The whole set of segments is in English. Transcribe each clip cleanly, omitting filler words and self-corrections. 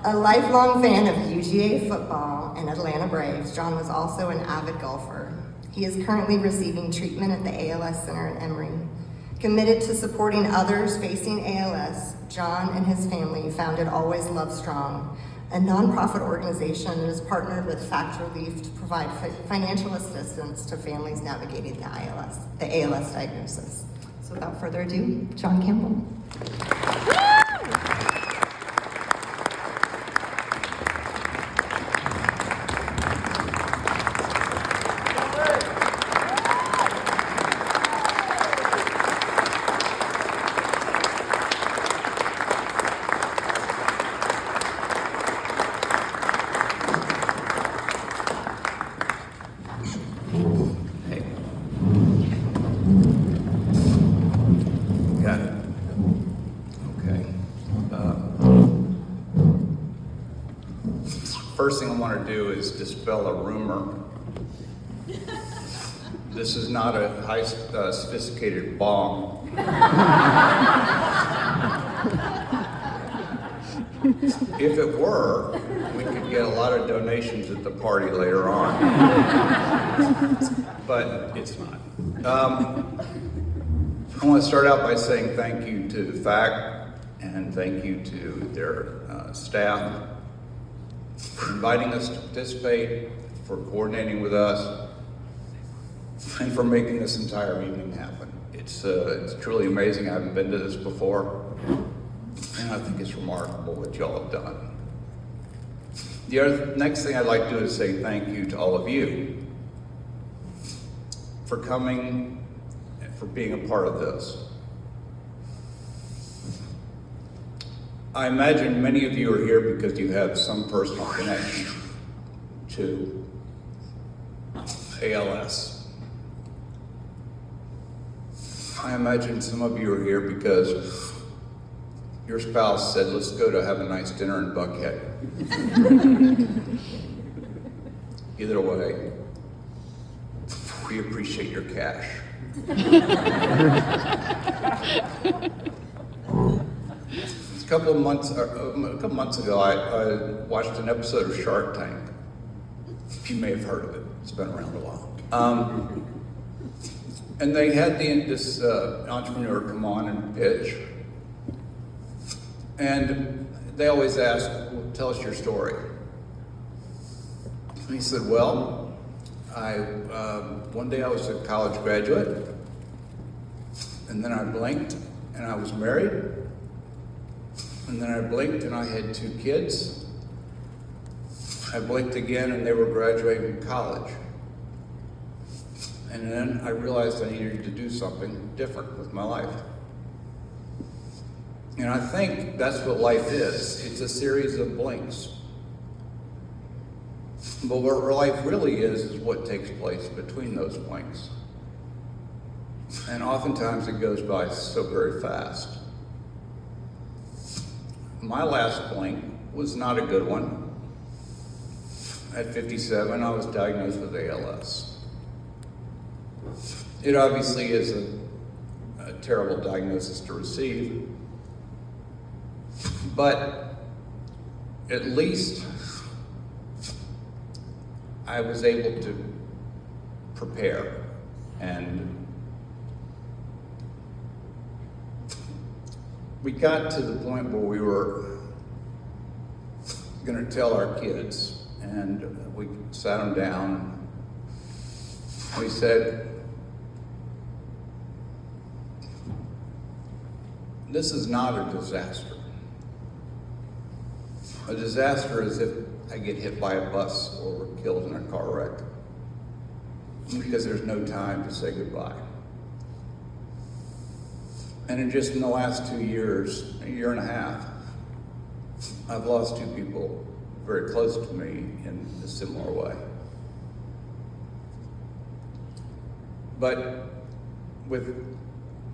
A lifelong fan of UGA football and Atlanta Braves, John was also an avid golfer. He is currently receiving treatment at the ALS Center at Emory. Committed to supporting others facing ALS, John and his family founded Always Love Strong, a nonprofit organization that is partnered with Fact Relief to provide financial assistance to families navigating the ALS diagnosis. So without further ado, John Campbell. First thing I want to do is dispel a rumor. This is not a high sophisticated bong. If it were, we could get a lot of donations at the party later on. But it's not. I want to start out by saying thank you to FACT and thank you to their staff for inviting us to participate, for coordinating with us, and for making this entire evening happen. It's truly amazing. I haven't been to this before, and I think it's remarkable what y'all have done. The next thing I'd like to do is say thank you to all of you for coming and for being a part of this. I imagine many of you are here because you have some personal connection to ALS. I imagine some of you are here because your spouse said, let's go to have a nice dinner in Buckhead. Either way, we appreciate your cash. A couple months ago, I watched an episode of Shark Tank. You may have heard of it. It's been around a while. And they had this entrepreneur come on and pitch. And they always ask, well, tell us your story. And he said, well, one day I was a college graduate, and then I blinked and I was married. And then I blinked and I had 2 kids. I blinked again and they were graduating college. And then I realized I needed to do something different with my life. And I think that's what life is. It's a series of blinks. But what life really is what takes place between those blinks. And oftentimes it goes by so very fast. My last blink was not a good one. At 57, I was diagnosed with ALS. It obviously is a terrible diagnosis to receive, but at least I was able to prepare, and we got to the point where we were going to tell our kids, and we sat them down. We said, this is not a disaster. A disaster is if I get hit by a bus or killed in a car wreck, because there's no time to say goodbye. And in the last 2 years, a year and a half, I've lost 2 people very close to me in a similar way. But with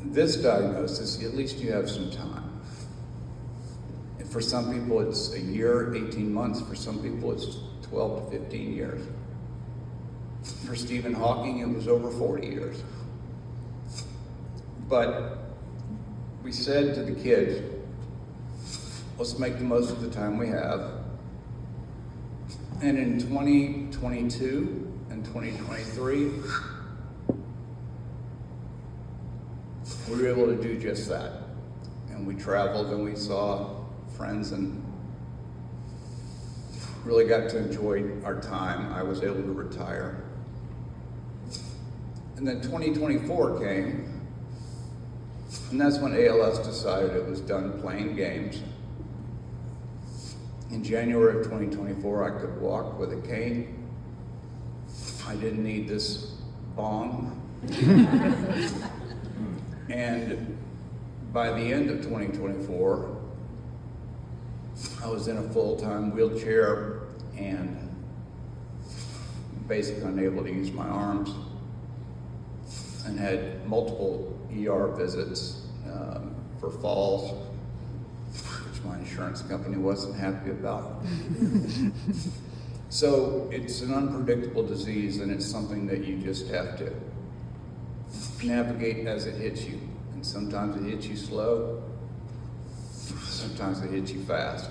this diagnosis, at least you have some time. And for some people, it's a year, 18 months. For some people, it's 12 to 15 years. For Stephen Hawking, it was over 40 years. But we said to the kids, let's make the most of the time we have. And in 2022 and 2023, we were able to do just that. And we traveled and we saw friends and really got to enjoy our time. I was able to retire. And then 2024 came, and that's when ALS decided it was done playing games. In January of 2024, I could walk with a cane. I didn't need this bong. And by the end of 2024, I was in a full-time wheelchair and basically unable to use my arms, and had multiple ER visits for falls, which my insurance company wasn't happy about. So it's an unpredictable disease, and it's something that you just have to navigate as it hits you. And sometimes it hits you slow, sometimes it hits you fast.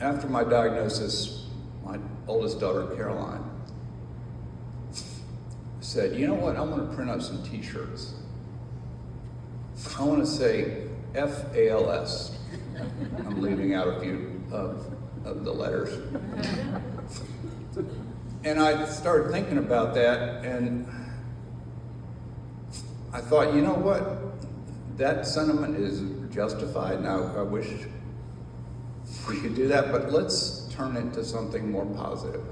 After my diagnosis, my oldest daughter, Caroline, said, you know what, I want to print up some t-shirts. I want to say F-A-L-S. I'm leaving out a few of the letters. And I started thinking about that, and I thought, you know what, that sentiment is justified. Now, I wish we could do that, but let's turn it to something more positive.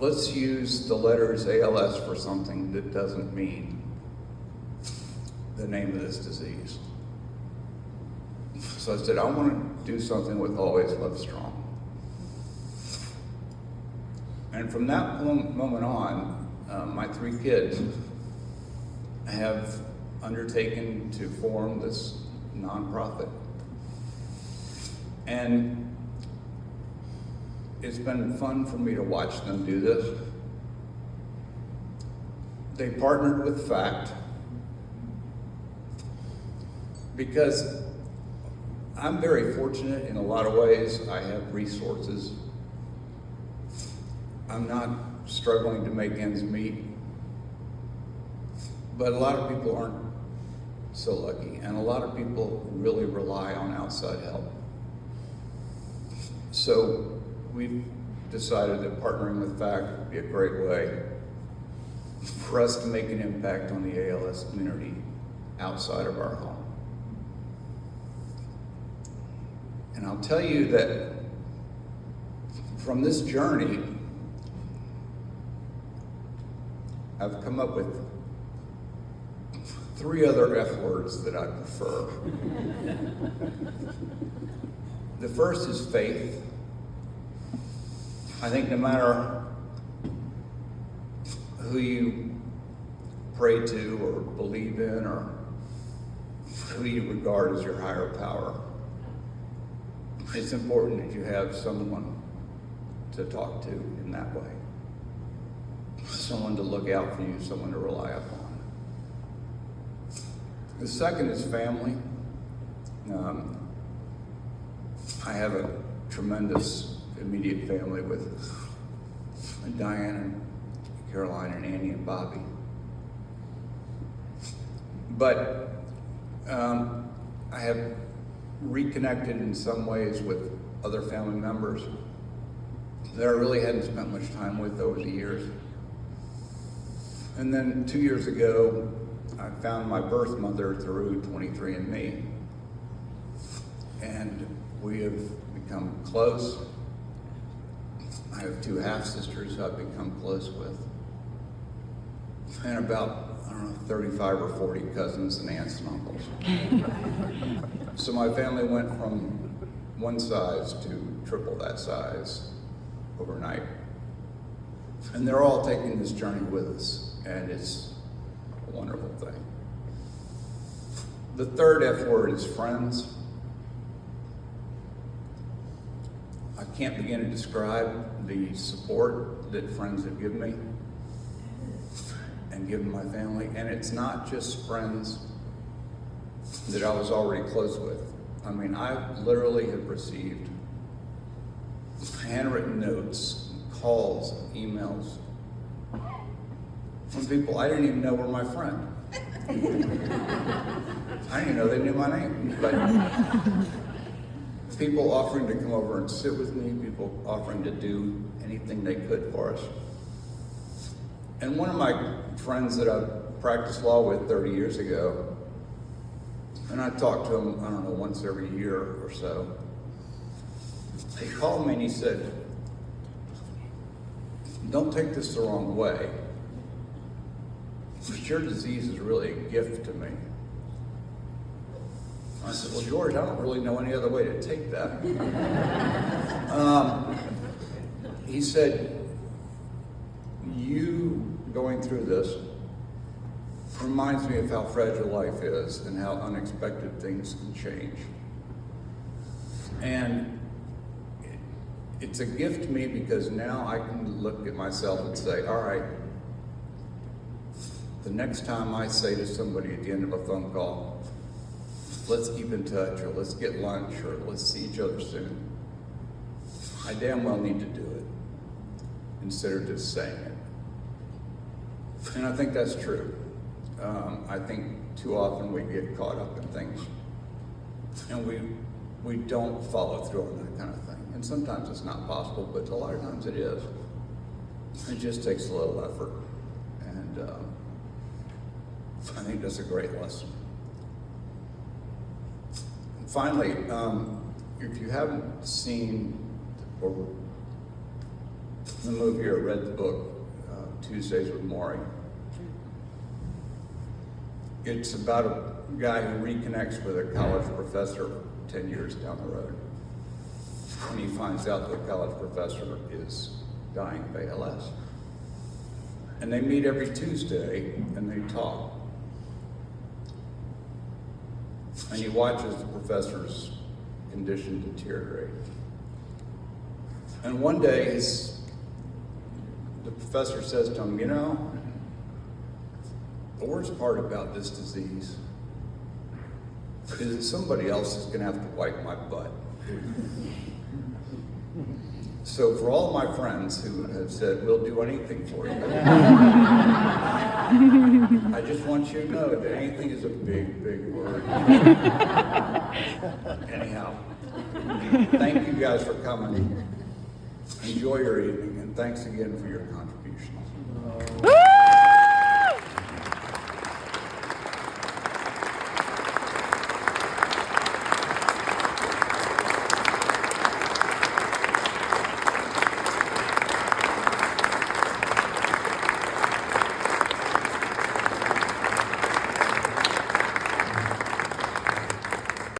Let's use the letters ALS for something that doesn't mean the name of this disease. So I said, I want to do something with Always Love Strong. And from that moment on, my 3 kids have undertaken to form this nonprofit. And it's been fun for me to watch them do this. They partnered with FACT because I'm very fortunate in a lot of ways. I have resources. I'm not struggling to make ends meet. But a lot of people aren't so lucky, and a lot of people really rely on outside help. So we've decided that partnering with FACT would be a great way for us to make an impact on the ALS community outside of our home. And I'll tell you that from this journey, I've come up with 3 other F words that I prefer. The first is faith. I think no matter who you pray to or believe in or who you regard as your higher power, it's important that you have someone to talk to in that way. Someone to look out for you, someone to rely upon. The second is family. I have a tremendous immediate family with Diane and Caroline and Annie and Bobby. But I have reconnected in some ways with other family members that I really hadn't spent much time with over the years. And then 2 years ago, I found my birth mother through 23andMe. And we have become close. I have 2 half-sisters who I've become close with. And about, 35 or 40 cousins and aunts and uncles. So my family went from one size to triple that size overnight. And they're all taking this journey with us, and it's a wonderful thing. The third F word is friends. I can't begin to describe the support that friends have given me. and given my family. And it's not just friends that I was already close with. I mean, I literally have received handwritten notes, calls, emails from people I didn't even know were my friend. I didn't even know they knew my name. But people offering to come over and sit with me, people offering to do anything they could for us. And one of my friends that I practiced law with 30 years ago, and I talked to him, I don't know, once every year or so, he called me and he said, "Don't take this the wrong way, but your disease is really a gift to me." I said, "Well, George, I don't really know any other way to take that." He said, "You going through this reminds me of how fragile life is and how unexpected things can change. And it's a gift to me because now I can look at myself and say, all right, the next time I say to somebody at the end of a phone call, let's keep in touch, or let's get lunch, or let's see each other soon, I damn well need to do it instead of just saying it." And I think that's true. I think too often we get caught up in things and we don't follow through on that kind of thing. And sometimes it's not possible, but a lot of times it is. It just takes a little effort. And I think that's a great lesson. And finally, if you haven't seen or the movie or read the book, Tuesdays with Maury, it's about a guy who reconnects with a college professor 10 years down the road. And he finds out the college professor is dying of ALS. And they meet every Tuesday and they talk. And he watches the professor's condition deteriorate. And one day the professor says to him, "You know, the worst part about this disease is that somebody else is going to have to wipe my butt." So for all my friends who have said, "We'll do anything for you," I just want you to know that anything is a big, big word. Anyhow, thank you guys for coming. Enjoy your evening, and thanks again for your contributions.